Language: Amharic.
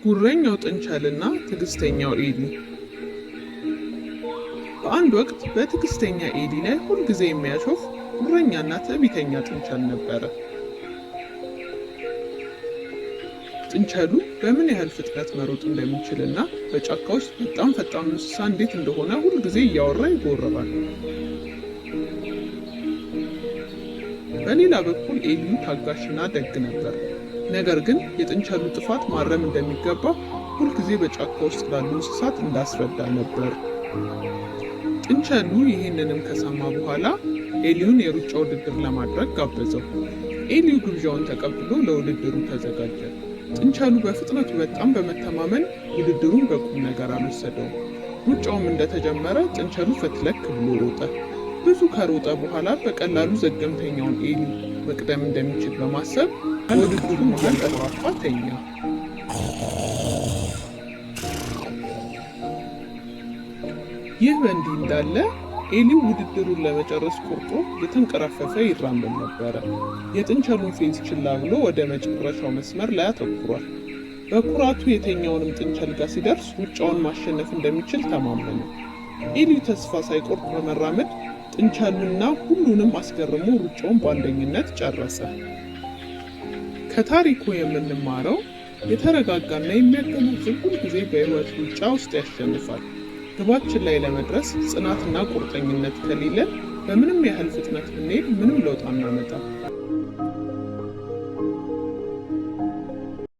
ጉረኛው ጥንቸልና ትዕግስተኛው ኤሊ። በአንድ ወቅት በትዕግስተኛ ኤሊ ላይ ሁልጊዜ የሚያሾፍ ጉረኛና ትዕቢተኛ ጥንቸል ነበረ። ጥንቸሉ በምን ያህል ፍጥነት መሮጥ እንደሚችልና በጫካ ውስጥ በጣም ፈጣኑ እንስሳ እንዴት እንደሆነ ሁልጊዜ እያወራ ይጎርራል። በሌላ በኩል ኤሊዩ ታጋሽና ደግ ነበር። ነገር ግን የጥንቸሉ ጥፋት ማረም እንደሚገባ ሁልጊዜ በጫካ ውስጥ ላሉ እንስሳት እንዳስረዳ ነበር። ጥንቸሉ ይህንንም ከሰማ በኋላ ኤሊዩን የሩጫ ውድድር ለማድረግ ጋበዘው። ኤሊዩ ግብዣውን ተቀብሎ ለውድድሩ ተዘጋጀ። ጥንቸሉ በፍጥነቱ በጣም በመተማመን ውድድሩን በቁም ነገር አልወሰደውም። ሩጫውም እንደተጀመረ ጥንቸሉ ፈትለክ ብሎ ሮጠ። ብዙ ከሮጠ በኋላ በቀላሉ ዘገምተኛውን ኤሊዩ መቅደም እንደሚችል በማሰብ በውድድሩ መሃል ተሯሯጠ ተኛ። ይህ በእንዲህ እንዳለ ኤሊው ውድድሩን ለመጨረስ ቆርጦ የተንቀረፈፈ ይራመድ ነበረ። የጥንቸሉን ፌዝ ችላ ብሎ ወደ መጨረሻው መስመር ላይ አተኩሯል። በኩራቱ የተኛውንም ጥንቸል ጋር ሲደርስ ሩጫውን ማሸነፍ እንደሚችል ተማመነ። ኤሊው ተስፋ ሳይቆርጥ በመራመድ ጥንቸሉና ሁሉንም አስገርሞ ሩጫውን በአንደኝነት ጨረሰ። ከታሪኩ የምንማረው የተረጋጋና የሚያገናዝብ ሁልጊዜ በሕይወት ሩጫ ውስጥ ያሸንፋል። ግባችን ላይ ለመድረስ ጽናትና ቁርጠኝነት ከሌለን በምንም ያህል ፍጥነት ብንሄድ ምንም ለውጥ አናመጣም።